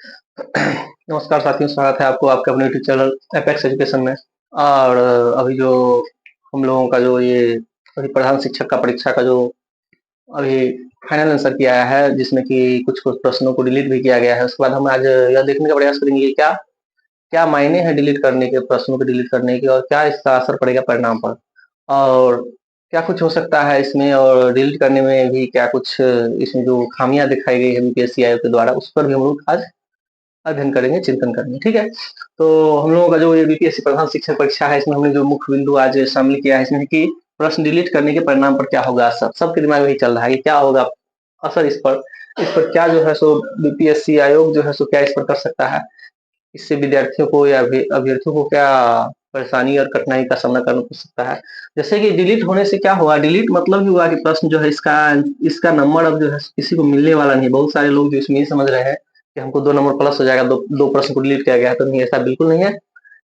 नमस्कार साथियों, स्वागत है आपको आपके अपने यूट्यूब चैनल एपेक्स एजुकेशन में। और अभी जो हम लोगों का जो ये अभी प्रधान शिक्षक का परीक्षा का जो अभी फाइनल आंसर किया आया है, जिसमें कि कुछ-कुछ प्रश्नों को डिलीट भी किया गया है। उसके बाद हम आज यह देखने का प्रयास करेंगे कि क्या क्या मायने हैं डिलीट करने के, प्रश्नों को डिलीट करने के, और क्या इसका असर पड़ेगा परिणाम पर, और क्या कुछ हो सकता है इसमें, और डिलीट करने में भी क्या कुछ इसमें जो खामियाँ दिखाई गई है बीपीएससी आयोग के द्वारा, उस पर भी हम लोग आज अध्ययन करेंगे, चिंतन करेंगे। ठीक है, तो हम लोगों का जो ये बीपीएससी प्रधान शिक्षक परीक्षा है, इसमें हमने जो मुख्य बिंदु आज शामिल किया है इसमें कि प्रश्न डिलीट करने के परिणाम पर क्या होगा असर। सबके दिमाग में यही चल रहा है कि क्या होगा असर इस पर क्या जो है सो बीपीएससी आयोग जो है सो क्या इस पर कर सकता है, इससे विद्यार्थियों को या अभ्यर्थियों को क्या परेशानी और कठिनाई का सामना करना पड़ सकता है। जैसे कि डिलीट होने से क्या हुआ, डिलीट मतलब ही हुआ कि प्रश्न जो है इसका इसका नंबर अब जो है किसी को मिलने वाला नहीं। बहुत सारे लोग जो इसमें ये समझ रहे हैं कि हमको 2 नंबर प्लस हो जाएगा, दो प्रश्न को डिलीट किया गया है, तो नहीं, ऐसा बिल्कुल नहीं है।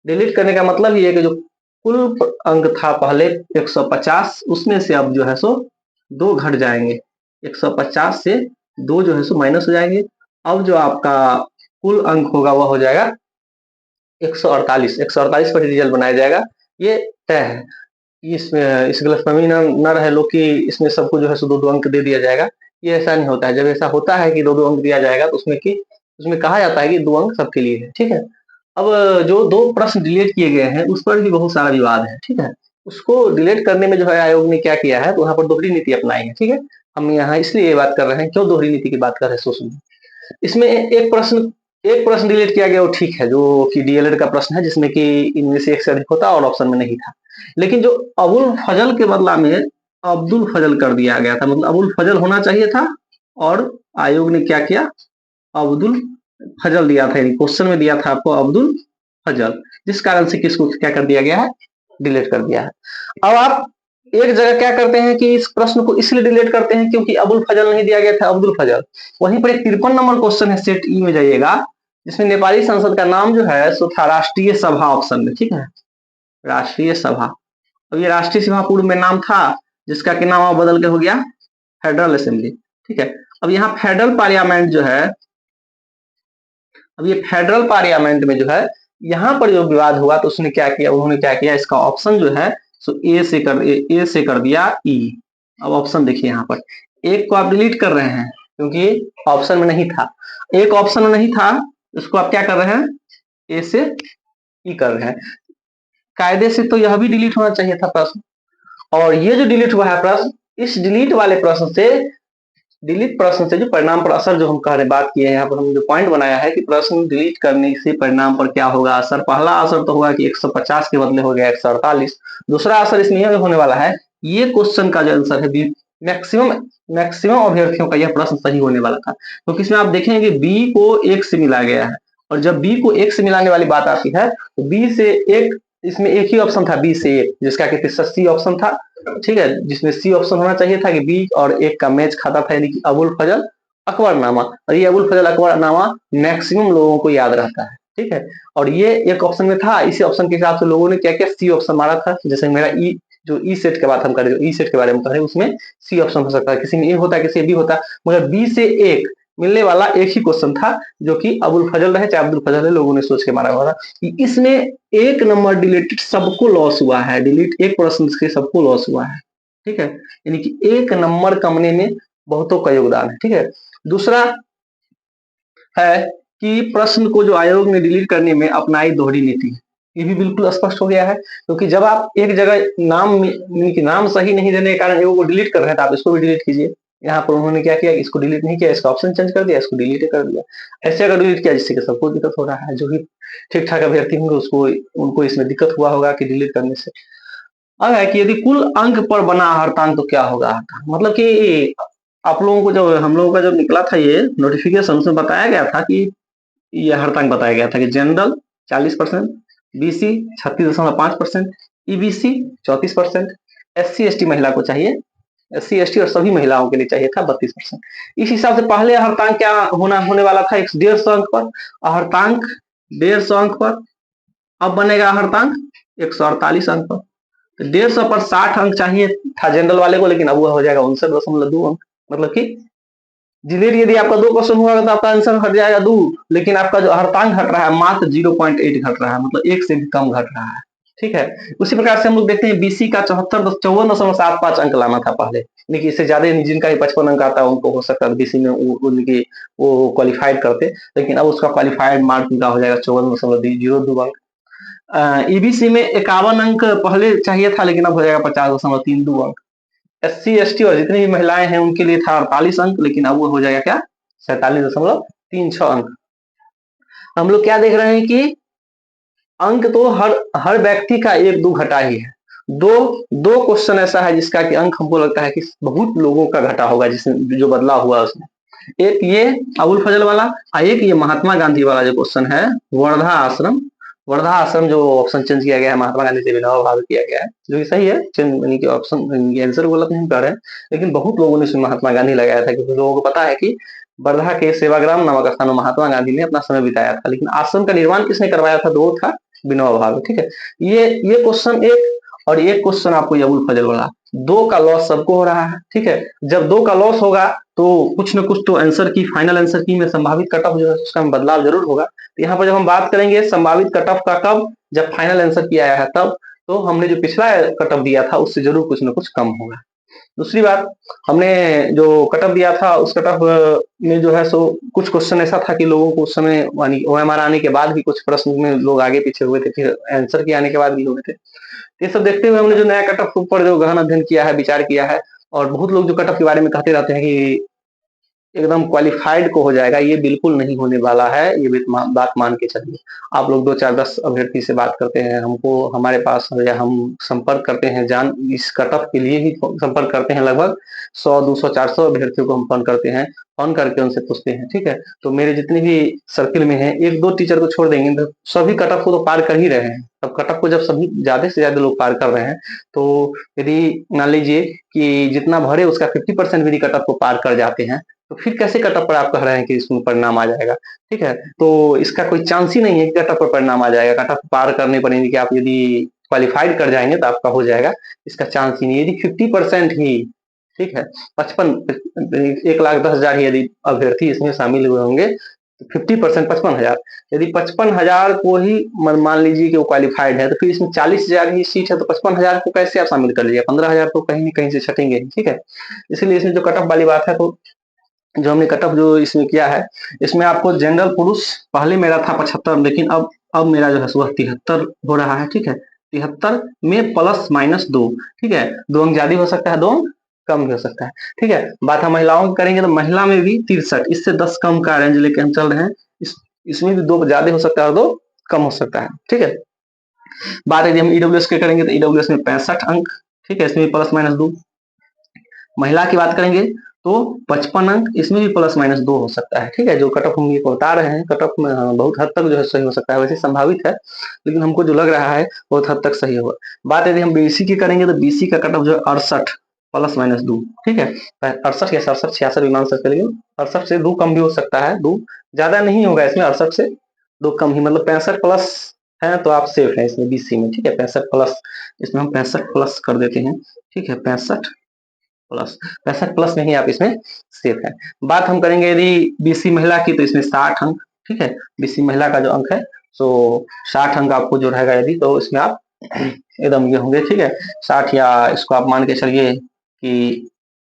डिलीट करने का मतलब ये है कि जो कुल अंक था पहले 150, उसमें से अब जो है सो 2 घट जाएंगे। 150 से 2 जो है सो माइनस हो जाएंगे। अब जो आपका कुल अंक होगा वह हो जाएगा 148। 148 पर रिजल्ट बनाया जाएगा, ये तय है। इसमें इस गलतफहमी न रहे लोग कि इसमें सबको जो है सो 2-2 अंक दे दिया जाएगा। ये ऐसा नहीं होता है। जब ऐसा होता है कि 2-2 अंक दिया जाएगा तो उसमें कहा जाता है कि 2 अंक सबके लिए है। ठीक है, अब जो 2 प्रश्न डिलीट किए गए हैं उस पर भी बहुत सारा विवाद है। ठीक है, उसको डिलीट करने में जो है आयोग ने क्या किया है, तो वहां पर दोहरी नीति अपनाई है। ठीक है, हम यहाँ इसलिए ये बात कर रहे हैं, क्यों दोहरी नीति की बात कर रहे हैं सो सुनिए। इसमें एक प्रश्न डिलीट किया गया, वो ठीक है, जो कि डीएलएड का प्रश्न है, जिसमें कि इनमें से एक से अधिक होता और ऑप्शन में नहीं था। लेकिन जो अबुल फजल के बदला में अब्दुल फजल कर दिया गया था, मतलब अबुल फजल होना चाहिए था, और आयोग ने क्या किया, अब्दुल फजल दिया था। क्वेश्चन में दिया था आपको अब्दुल फजल, जिस कारण से किसको क्या कर दिया गया है, डिलीट कर दिया है। अब आप एक जगह क्या करते हैं कि इस प्रश्न को इसलिए डिलीट करते हैं क्योंकि अबुल फजल नहीं दिया गया था, अब्दुल फजल। वहीं पर एक 53 नंबर क्वेश्चन है, सेट ई में जाइएगा, जिसमें नेपाली संसद का नाम जो है सो था राष्ट्रीय सभा ऑप्शन में। ठीक है, राष्ट्रीय सभा। अब ये राष्ट्रीय सभा पूर्व में नाम था, जिसका कि नाम अब बदल के हो गया फेडरल असेंबली। ठीक है, अब यहाँ फेडरल पार्लियामेंट जो है, अब ये फेडरल पार्लियामेंट में जो है, यहाँ पर जो विवाद हुआ तो उसने क्या किया, उन्होंने क्या किया, इसका ऑप्शन जो है सो ए से कर दिया ई। अब ऑप्शन देखिए, यहाँ पर एक को आप डिलीट कर रहे हैं क्योंकि ऑप्शन में नहीं था। एक ऑप्शन में नहीं था, उसको आप क्या कर रहे हैं, ए से ई कर रहे हैं। कायदे से तो यह भी डिलीट होना चाहिए था प्रश्न, और ये जो डिलीट हुआ है प्रश्न, इस डिलीट वाले प्रश्न से, डिलीट प्रश्न से जो परिणाम पर असर जो हम कह रहे बात किए हैं, यहाँ पर हम जो पॉइंट बनाया है कि प्रश्न डिलीट करने से परिणाम पर क्या होगा असर। पहला असर तो होगा कि 150 के बदले हो गया 148। दूसरा असर इसमें यह होने वाला है, ये क्वेश्चन का जो आंसर है, मैक्सिमम मैक्सिमम अभ्यर्थियों का यह प्रश्न सही होने वाला था, क्योंकि इसमें आप देखेंगे बी को 1 से मिला गया है, और जब बी को 1 से मिलाने वाली बात आती है तो बी से 1, इसमें एक ही ऑप्शन था बी से 1, जिसका कि सी ऑप्शन था। ठीक है, जिसमें सी ऑप्शन होना चाहिए था कि बी और 1 का मैच खाता था, यानी कि अबुल फजल अकबरनामा। और ये अबुल फजल अकबरनामा मैक्सिमम लोगों को याद रहता है। ठीक है, और ये एक ऑप्शन में था, इसी ऑप्शन के हिसाब से लोगों ने क्या क्या सी ऑप्शन मारा था। जैसे मेरा ई, जो ई सेट के बात हम कर रहे हैं, ई सेट के बारे में कर रहे हैं, उसमें सी ऑप्शन हो सकता है, किसी में ए होता है, किसी में बी होता है, मगर बी से 1 मिलने वाला एक ही क्वेश्चन था, जो कि अबुल फजल रहे चाहे अब्दुल फजल है, लोगों ने सोच के मारा हुआ था। इसमें 1 नंबर डिलीटेड सबको लॉस हुआ है, डिलीट एक प्रश्न से सबको लॉस हुआ है। ठीक है, यानी कि 1 नंबर कमने में बहुतों का योगदान है। ठीक है, दूसरा है कि प्रश्न को जो आयोग ने डिलीट करने में अपनाई दोहरी नीति, ये भी बिल्कुल स्पष्ट हो गया है, क्योंकि जब आप एक जगह नाम सही नहीं देने के कारण एगो को डिलीट कर रहे हैं, तो आप इसको भी डिलीट कीजिए। यहाँ पर उन्होंने क्या किया, इसको डिलीट नहीं किया, इसका ऑप्शन चेंज कर दिया, इसको डिलीट कर दिया। ऐसे अगर डिलीट किया जिससे कि सबको दिक्कत हो रहा है, जो भी ठीक ठाक अभ्यर्थी होंगे उसको उनको इसमें दिक्कत हुआ होगा कि डिलीट करने से। अब है कि यदि कुल अंक पर बना हरतांक तो क्या होगा, मतलब कि आप लोगों को जब हम लोगों का जब निकला था ये नोटिफिकेशन, उसमें बताया गया था कि ये हरतांक बताया गया था कि general 40%, BC 36.5%, EBC 34%, SC ST महिला को चाहिए, एससी एसटी और सभी महिलाओं के लिए चाहिए था 32%। इस हिसाब से पहले हरतांक क्या होने वाला था, 150 अंक पर, हरतांक 150 अंक पर। अब बनेगा हरतांक 148 अंक पर। तो 150 पर 60 अंक चाहिए था जनरल वाले को, लेकिन अब वह हो जाएगा 59.2 अंक, मतलब कि जिलेट यदि आपका 2 क्वेश्चन हुआ तो आपका आंसर हट जाएगा 2, लेकिन आपका जो हर्तांक घट रहा है मात्र 0.8 घट रहा है, मतलब 1 से भी कम घट रहा है। ठीक है, उसी प्रकार से हम लोग देखते हैं बीसी का 54.75 अंक लाना था पहले, लेकिन इससे ज्यादा जिनका 55 अंक आता है उनको हो सकता है बीसी में उनकी वो क्वालिफाइड करते, लेकिन अब उसका क्वालिफाइड मार्क उनका हो जाएगा 54.02 अंक। ईबीसी में 51 अंक पहले चाहिए था, लेकिन अब हो जाएगा 50.32 अंक। SC ST और जितनी भी महिलाएं हैं उनके लिए था 48 अंक, लेकिन अब वो हो जाएगा क्या 47.36 अंक। हम लोग क्या देख रहे हैं कि अंक तो हर हर व्यक्ति का 1-2 घटा ही है। दो दो क्वेश्चन ऐसा है जिसका कि अंक हमको लगता है कि बहुत लोगों का घटा होगा, जिसमें जो बदलाव हुआ उसमें। एक ये अबुल फजल वाला और एक ये महात्मा गांधी वाला जो क्वेश्चन है, वर्धा आश्रम। वर्धा आश्रम जो ऑप्शन चेंज किया गया है, महात्मा गांधी से विनोबा भावे किया गया है, जो कि सही है, चेंज यानी कि ऑप्शन आंसर गलत नहीं कर रहे हैं, लेकिन बहुत लोगों ने इसमें महात्मा गांधी लगाया था, क्योंकि लोगों को पता है कि वर्धा के सेवाग्राम नामक स्थान में महात्मा गांधी ने अपना समय बिताया था, लेकिन आश्रम का निर्माण किसने करवाया था, तो वो था विनोबा भावे। ठीक है, ये क्वेश्चन एक, और ये क्वेश्चन आपको अबुल फजल वाला, दो का लॉस सबको हो रहा है। ठीक है, जब दो का लॉस होगा तो कुछ न कुछ तो आंसर की, फाइनल आंसर की में संभावित कट ऑफ जो है उसका बदलाव जरूर होगा। तो यहाँ पर जब हम बात करेंगे संभावित कट ऑफ का, कब, जब फाइनल आंसर की आया है तब, तो हमने जो पिछला कट ऑफ दिया था उससे जरूर कुछ न कुछ कम होगा। दूसरी बात, हमने जो कट ऑफ दिया था उस कट ऑफ में जो है सो कुछ क्वेश्चन ऐसा था कि लोगों को उस समय OMR आने के बाद भी कुछ प्रश्न में लोग आगे पीछे हुए थे, फिर आंसर के आने के बाद भी हुए थे। ये सब देखते हुए हमने जो नया कट ऑफ पर जो गहन अध्ययन किया है, विचार किया है, और बहुत लोग जो कट ऑफ के बारे में कहते रहते हैं कि एकदम क्वालिफाइड को हो जाएगा, ये बिल्कुल नहीं होने वाला है, ये बात मान के चलिए। आप लोग 2 4 10 अभ्यर्थी से बात करते हैं, हमको हमारे पास या हम संपर्क करते हैं, जान इस कट ऑफ के लिए ही संपर्क करते हैं, लगभग 100 200 400 अभ्यर्थियों को हम फोन करते हैं, फोन करके उनसे पूछते हैं। ठीक है, तो मेरे जितने भी सर्किल में है, 1-2 टीचर को छोड़ देंगे तो सभी कट ऑफ को तो पार कर ही रहे हैं। अब कट ऑफ को जब सभी ज्यादा से ज्यादा लोग पार कर रहे हैं, तो यदि मान लीजिए कि जितना भरे उसका 50% भी कट ऑफ को पार कर जाते हैं, तो फिर कैसे कट ऑफ पर आप कह रहे हैं कि इसमें परिणाम आ जाएगा। ठीक है, तो इसका कोई चांस ही नहीं है कि कट ऑफ पर परिणाम आ जाएगा। कट ऑफ पार करने पर कि आप यदि क्वालिफाइड कर जाएंगे तो आपका हो जाएगा, इसका चांस ही नहीं। यदि 50% ही, ठीक है, 1,10,10,000 ही यदि अभ्यर्थी इसमें शामिल हुए होंगे, तो 50% 55,000, यदि 55,000 को ही मान लीजिए कि वो क्वालिफाइड है, तो फिर इसमें 40,000 ही सीट है, तो 55,000 को कैसे आप शामिल कर लीजिए, 15,000 तो कहीं न कहीं से छटेंगे। ठीक है, इसलिए इसमें जो कट ऑफ वाली बात है, तो जो हमने कट ऑफ जो इसमें किया है, इसमें आपको जनरल पुरुष पहले मेरा था 75, लेकिन अब मेरा जो है वह 73 हो रहा है। ठीक है, 73 में प्लस माइनस 2। ठीक है, 2 अंक ज्यादा हो सकता है, 2 अंक कम भी हो सकता है। ठीक है, बात हम महिलाओं की करेंगे तो महिला में भी 63, इससे 10 कम का रेंज लेके हम चल रहे हैं। इसमें भी 2 ज्यादा हो सकता है और 2 कम हो सकता है। ठीक है, बात यदि हम ईडब्ल्यूएस की करेंगे तो ईडब्ल्यूएस में 65 अंक। ठीक है, इसमें भी प्लस माइनस 2। महिला की बात करेंगे तो 55 अंक, इसमें भी प्लस माइनस 2 हो सकता है। ठीक है, जो कट ऑफ हम ये बता रहे हैं, कट ऑफ में बहुत हद तक जो है सही हो सकता है, वैसे संभावित है, लेकिन हमको जो लग रहा है बहुत हद तक सही होगा। बात यदि हम बीसी की करेंगे तो बीसी का कट ऑफ जो है 68 प्लस माइनस 2। ठीक है, 68 या 67 66 भी मान सकते हैं, लेकिन 68 से 2 कम भी हो सकता है, 2 ज्यादा नहीं होगा इसमें, 68 से 2 कम ही, मतलब 65 प्लस है तो आप सेफ है इसमें बीसी में। ठीक है, 65 प्लस, इसमें हम 65 प्लस कर देते हैं। ठीक है, 65 प्लस, 65 प्लस में ही आप इसमें सेफ है। बात हम करेंगे यदि बीसी महिला की, तो इसमें 60 अंक। ठीक है, बीसी महिला का जो अंक है सो 60 अंक आपको जो रहेगा यदि, तो इसमें आप एकदम ये होंगे। ठीक है, 60 या इसको आप मान के चलिए कि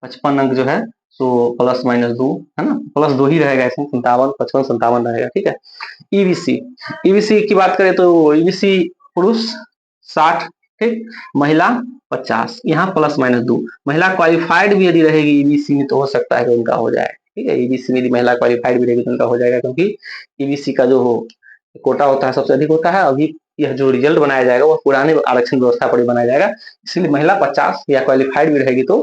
55 अंक जो है सो प्लस माइनस 2 है ना, प्लस 2 ही रहेगा इसमें, 57 55 57 रहेगा। ठीक है, ईबीसी, ईबीसी की बात करें तो ईबीसी पुरुष 60, ठीक, महिला 50, यहाँ प्लस माइनस 2। महिला क्वालिफाइड भी यदि रहेगी ईबीसी में तो हो सकता है कि उनका हो जाए। ठीक है, ईबीसी में यदि महिला क्वालिफाइड भी रहेगी तो उनका हो जाएगा, क्योंकि ईबीसी का जो कोटा होता है सबसे अधिक होता है। अभी यह जो रिजल्ट बनाया जाएगा वो पुराने आरक्षण व्यवस्था पर ही बनाया जाएगा, इसलिए महिला 50 या क्वालिफाइड भी रहेगी तो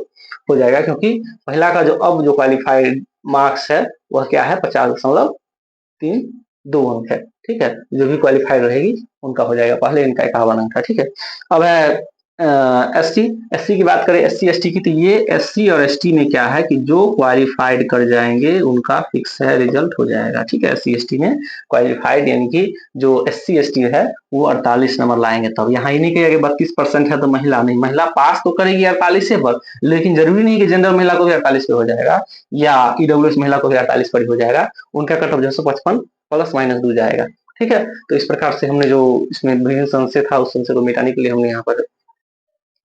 हो जाएगा, क्योंकि महिला का जो अब जो क्वालिफाइड मार्क्स है वह क्या है, 50.32 अंक है। ठीक है, जो भी क्वालिफाइड रहेगी उनका हो जाएगा, पहले इनका 51 अंक था। ठीक है, अब है एससी एससी की बात करें, एससी एसटी की, तो ये एससी और एसटी में क्या है कि जो क्वालिफाइड कर जाएंगे उनका फिक्स है, रिजल्ट हो जाएगा। ठीक है, एससी एसटी में क्वालिफाइड यानी कि जो एससी एसटी है वो 48 नंबर लाएंगे। तब यहाँ ये नहीं कहेगा कि 32% है तो महिला नहीं, महिला पास तो करेगी 48 पर, लेकिन जरूरी नहीं कि जनरल महिला को भी 48 पे हो जाएगा या ईडब्ल्यूएस महिला को भी 48 पर हो जाएगा। उनका कट ऑफ जो है 55 प्लस माइनस 2 जाएगा। ठीक है, तो इस प्रकार से हमने जो इसमें विभिन्न संशय था उस संशय को मिटाने के लिए हमने यहाँ पर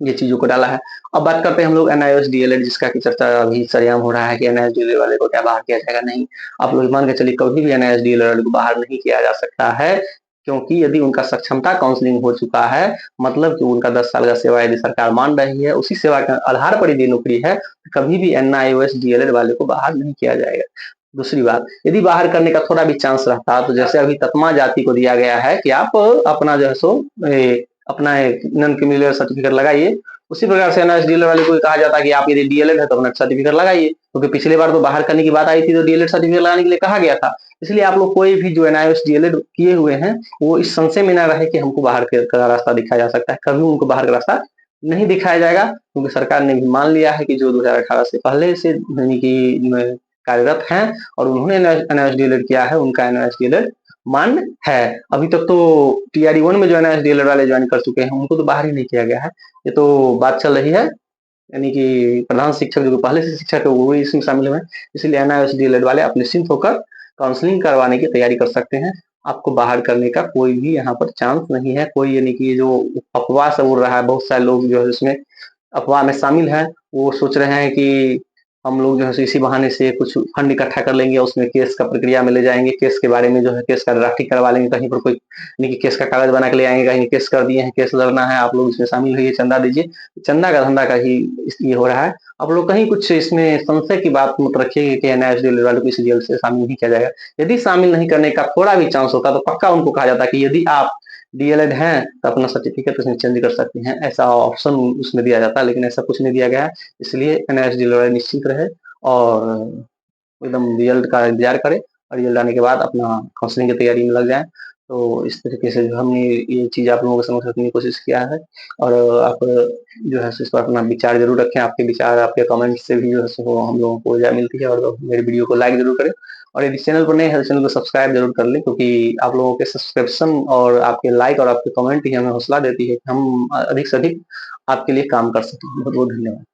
ये चीजों को डाला है। अब बात करते हैं हम लोग एनआईओएस डीएलएड, जिसका की चर्चा अभी सरेआम हो रहा है कि एनआईओएस डीएलएड वाले को क्या बाहर किया जाएगा। नहीं, आप लोग मान के चलिए कभी भी एनआईओएस डीएलएड वाले को बाहर नहीं किया जा सकता है, क्योंकि यदि उनका सक्षमता काउंसलिंग हो चुका है, मतलब कि उनका 10 साल का सेवा यदि सरकार मान रही है, उसी सेवा के आधार पर यदि नौकरी है, तो कभी भी एनआईओएस डीएलएड वाले को बाहर नहीं किया जाएगा। दूसरी बात, यदि बाहर करने का थोड़ा भी चांस रहता, तो जैसे अभी ततमा जाति को दिया गया है कि आप अपना जो है सो अपना नॉन क्रिमिनल सर्टिफिकेट लगाइए, उसी प्रकार से एनआईओएस डीएलएड वाले को कहा जाता है कि आप यदि डीएलएड है तो अपना सर्टिफिकेट लगाइए, क्योंकि पिछली बार तो बाहर करने की बात आई थी तो डीएलएड सर्टिफिकेट लगाने के लिए कहा गया था। इसलिए आप लोग कोई भी जो एनआईओएस डीएलएड किए हुए हैं वो इस संशय में ना रहे कि हमको बाहर का रास्ता दिखाया जा सकता है। कभी उनको बाहर का रास्ता नहीं दिखाया जाएगा, क्योंकि सरकार ने भी मान लिया है कि जो 2018 से पहले से यानी कि कार्यरत हैं और उन्होंने एनआईओएस डीएलएड किया है, उनका एनआईओएस डीएलएड मान है। अभी तक तो टीआरई 1 में जो एनआईओएस डीएलएड वाले ज्वाइन कर चुके हैं उनको तो बाहर ही नहीं किया गया है। ये तो बात चल रही है, यानी कि प्रधान शिक्षक जो पहले से शिक्षक है वो भी इसमें शामिल हुए हैं। इसलिए एनआईओएस डीएलएड वाले आप निश्चिंत होकर काउंसलिंग करवाने की तैयारी कर सकते हैं। आपको बाहर करने का कोई भी यहाँ पर चांस नहीं है। कोई यानी कि जो अफवाह सब उड़ रहा है, बहुत सारे लोग जो है उसमें अफवाह में शामिल हैं, वो सोच रहे हैं कि हम लोग जो है इसी बहाने से कुछ फंड इकट्ठा कर लेंगे, उसमें केस का प्रक्रिया में ले जाएंगे, केस के बारे में जो है केस का ड्राफ्टिंग करवा लेंगे, कहीं पर कोई यानी कि केस का कागज बना के ले आएंगे, कहीं केस कर दिए हैं, केस लड़ना है, आप लोग इसमें शामिल होइए, चंदा दीजिए। चंदा का धंधा का ही ये हो रहा है। आप लोग कहीं कुछ इसमें संशय की बात मत रखिए कि एनआईओएस वालों को इस जेल से शामिल नहीं किया जाएगा। यदि शामिल नहीं करने का थोड़ा भी चांस होता तो पक्का उनको कहा जाता कि यदि आप डीएलएड हैं तो अपना सर्टिफिकेट उसमें चेंज कर सकते हैं, ऐसा ऑप्शन उसमें दिया जाता है, लेकिन ऐसा कुछ नहीं दिया गया है। इसलिए एनआईओएस डीएलएड निश्चित रहे और एकदम रिजल्ट का इंतजार करें और रिजल्ट आने के बाद अपना काउंसलिंग की तैयारी में लग जाएं। तो इस तरीके से जो हमने ये चीज़ आप लोगों के समक्ष रखने की कोशिश किया है, और आप जो है इस पर अपना विचार जरूर रखें। आपके विचार, आपके कमेंट से भी जो है सो हम लोगों को ऊर्जा मिलती है। और मेरे वीडियो को लाइक जरूर करें, और यदि चैनल पर नए हैं तो चैनल को सब्सक्राइब जरूर कर लें, क्योंकि आप लोगों के सब्सक्रिप्शन और आपके लाइक और आपके कमेंट ही हमें हौसला देती है कि हम अधिक से अधिक आपके लिए काम कर सकें। बहुत बहुत धन्यवाद।